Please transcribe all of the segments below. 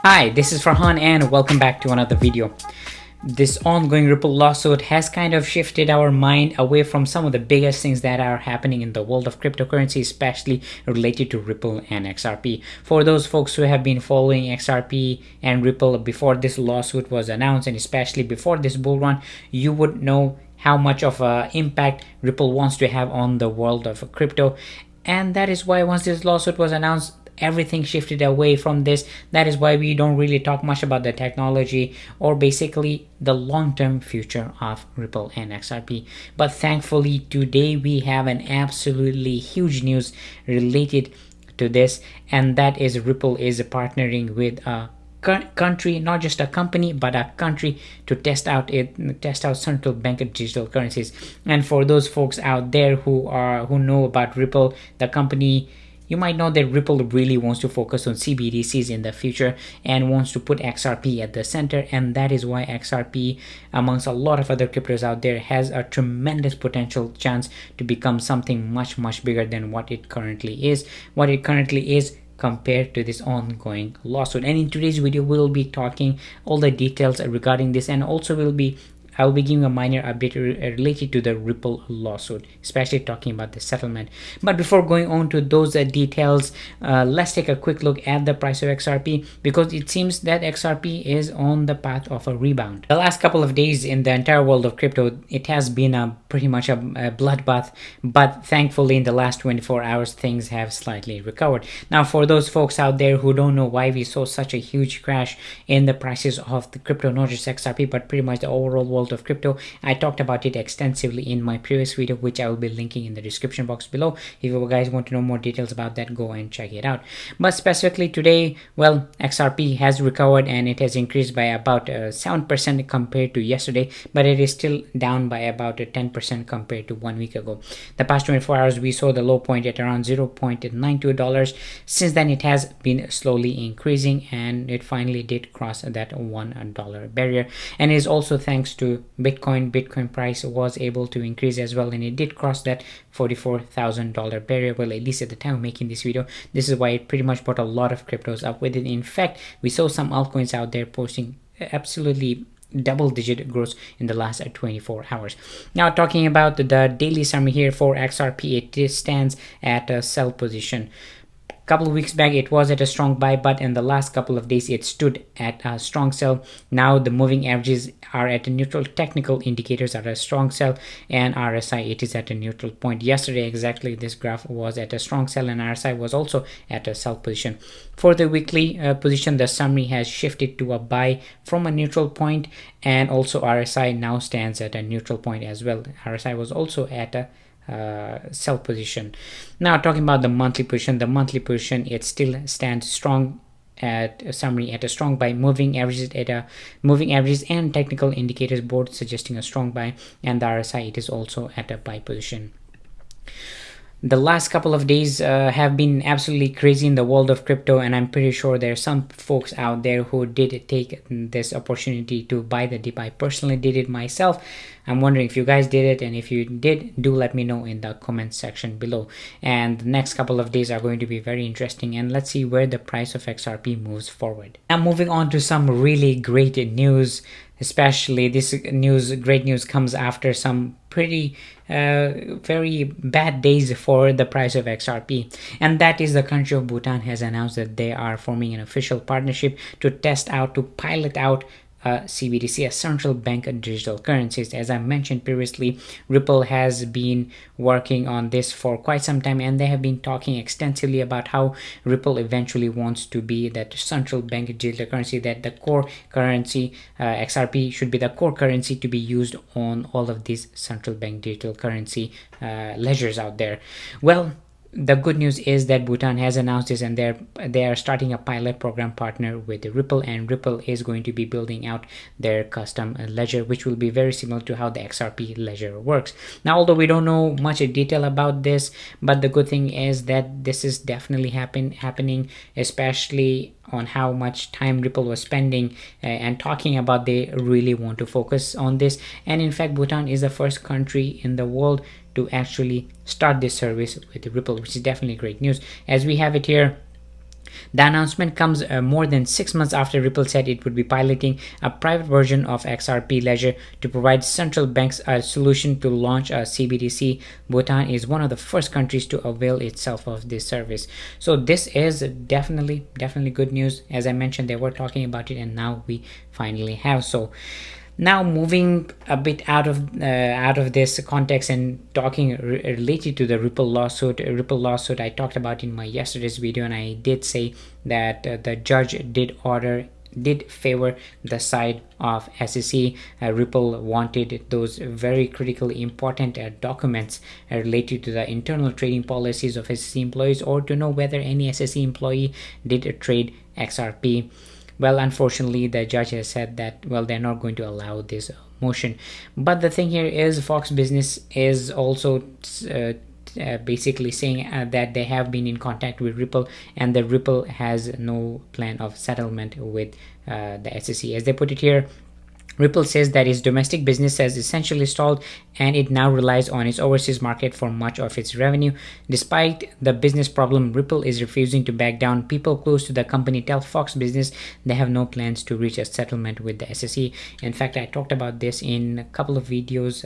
Hi, this is Farhan and welcome back to another video. This ongoing Ripple lawsuit has kind of shifted our mind away from some of the biggest things that are happening in the world of cryptocurrency, especially related to Ripple and XRP. For those folks who have been following XRP and Ripple before this lawsuit was announced, and especially before this bull run, you would know how much of an impact Ripple wants to have on the world of crypto. And that is why once this lawsuit was announced, everything shifted away from this. That is why we don't really talk much about the technology or basically the long-term future of Ripple and XRP. But thankfully today we have an absolutely huge news related to this, and that is Ripple is partnering with a country, not just a company but a country, to test out central bank digital currencies. And for those folks out there who know about Ripple, the company, you might know that Ripple really wants to focus on CBDCs in the future and wants to put XRP at the center, and that is why XRP, amongst a lot of other cryptos out there, has a tremendous potential chance to become something much bigger than what it currently is compared to this ongoing lawsuit. And in today's video we'll be talking all the details regarding this, and also I'll be giving a minor update related to the Ripple lawsuit, especially talking about the settlement. But before going on to those details, let's take a quick look at the price of XRP, because it seems that XRP is on the path of a rebound. The last couple of days in the entire world of crypto, it has been pretty much a bloodbath, but thankfully in the last 24 hours things have slightly recovered. Now for those folks out there who don't know why we saw such a huge crash in the prices of the crypto, not just XRP but pretty much the overall world of crypto, I talked about it extensively in my previous video, which I will be linking in the description box below. If you guys want to know more details about that, go and check it out. But specifically today, well, XRP has recovered and it has increased by about 7% compared to yesterday, but it is still down by about 10% compared to 1 week ago. The past 24 hours we saw the low point at around $0.92. Since then it has been slowly increasing, and it finally did cross that $1 barrier, and it is also thanks to Bitcoin price was able to increase as well, and it did cross that $44,000 barrier. Well, at least at the time of making this video, this is why it pretty much brought a lot of cryptos up with it. In fact, we saw some altcoins out there posting absolutely double-digit growth in the last 24 hours. Now talking about the daily summary here for XRP, it stands at a sell position. Couple of weeks back it was at a strong buy, but in the last couple of days it stood at a strong sell. Now the moving averages are at a neutral, technical indicators are a strong sell, and RSI, it is at a neutral point. Yesterday exactly this graph was at a strong sell and RSI was also at a sell position. For the weekly position, the summary has shifted to a buy from a neutral point, and also RSI now stands at a neutral point as well. RSI was also at a sell position. Now talking about the monthly position, it still stands strong at a summary at a strong buy, moving averages and technical indicators both suggesting a strong buy, and the RSI, it is also at a buy position. The last couple of days have been absolutely crazy in the world of crypto, and I'm pretty sure there are some folks out there who did take this opportunity to buy the dip. I personally did it myself. I'm wondering if you guys did it, and if you did, do let me know in the comment section below. And the next couple of days are going to be very interesting, and let's see where the price of XRP moves forward. Now moving on to some really great news. Especially this great news comes after some pretty very bad days for the price of XRP, and that is the country of Bhutan has announced that they are forming an official partnership to pilot out CBDC, a central bank digital currencies. As I mentioned previously, Ripple has been working on this for quite some time, and they have been talking extensively about how Ripple eventually wants to be that central bank digital currency, that the core currency, XRP, should be the core currency to be used on all of these central bank digital currency ledgers out there. Well, the good news is that Bhutan has announced this, and they are starting a pilot program partner with Ripple, and Ripple is going to be building out their custom ledger, which will be very similar to how the XRP ledger works. Now, although we don't know much detail about this, but the good thing is that this is definitely happening, especially on how much time Ripple was spending and talking about they really want to focus on this. And in fact, Bhutan is the first country in the world to actually start this service with Ripple, which is definitely great news. As we have it here, The announcement comes more than 6 months after Ripple said it would be piloting a private version of XRP ledger to provide central banks a solution to launch a CBDC. Bhutan is one of the first countries to avail itself of this service. So this is definitely good news. As I mentioned, they were talking about it, and now we finally have. So now moving a bit out of this context and talking related to the Ripple lawsuit. I talked about in my yesterday's video, and I did say that the judge did favor the side of SEC. Ripple wanted those very critically important documents related to the internal trading policies of SEC employees, or to know whether any SEC employee did trade XRP. Well, unfortunately, the judge has said that, well, they're not going to allow this motion. But the thing here is, Fox Business is also basically saying that they have been in contact with Ripple, and the Ripple has no plan of settlement with the SEC. As they put it here, Ripple says that its domestic business has essentially stalled, and it now relies on its overseas market for much of its revenue. Despite the business problem, Ripple is refusing to back down. People close to the company tell Fox Business they have no plans to reach a settlement with the SEC. In fact, I talked about this in a couple of videos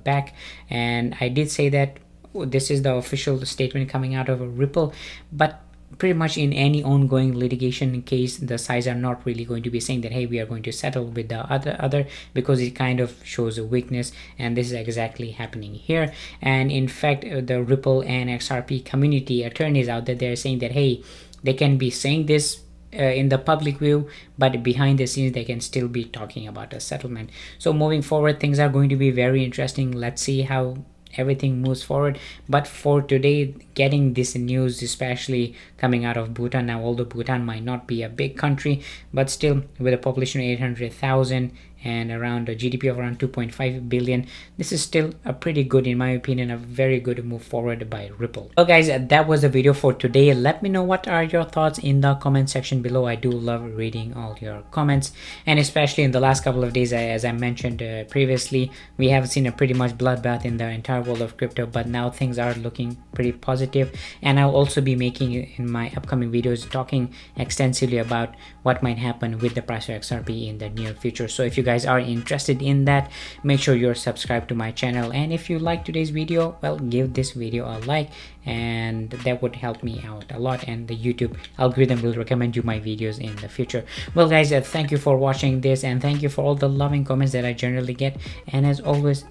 back, and I did say that this is the official statement coming out of Ripple, but pretty much in any ongoing litigation case, the sides are not really going to be saying that, hey, we are going to settle with the other, because it kind of shows a weakness, and this is exactly happening here. And in fact, the Ripple and XRP community attorneys out there, they're saying that, hey, they can be saying this in the public view, but behind the scenes they can still be talking about a settlement. So moving forward, things are going to be very interesting. Let's see how everything moves forward. But for today, getting this news, especially coming out of Bhutan, now although Bhutan might not be a big country, but still with a population of 800,000 and around a GDP of around 2.5 billion, this is still a pretty good, in my opinion, a very good move forward by Ripple. Well guys, that was the video for today. Let me know what are your thoughts in the comment section below. I do love reading all your comments, and especially in the last couple of days, as I mentioned previously, we have seen a pretty much bloodbath in the entire world of crypto, but now things are looking pretty positive. And I'll also be making, in my upcoming videos, talking extensively about what might happen with the price of XRP in the near future. So if you guys are interested in that, make sure you're subscribed to my channel, and if you like today's video, well, give this video a like, and that would help me out a lot, and the YouTube algorithm will recommend you my videos in the future. Well guys, thank you for watching this, and thank you for all the loving comments that I generally get, and as always,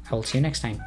I will see you next time.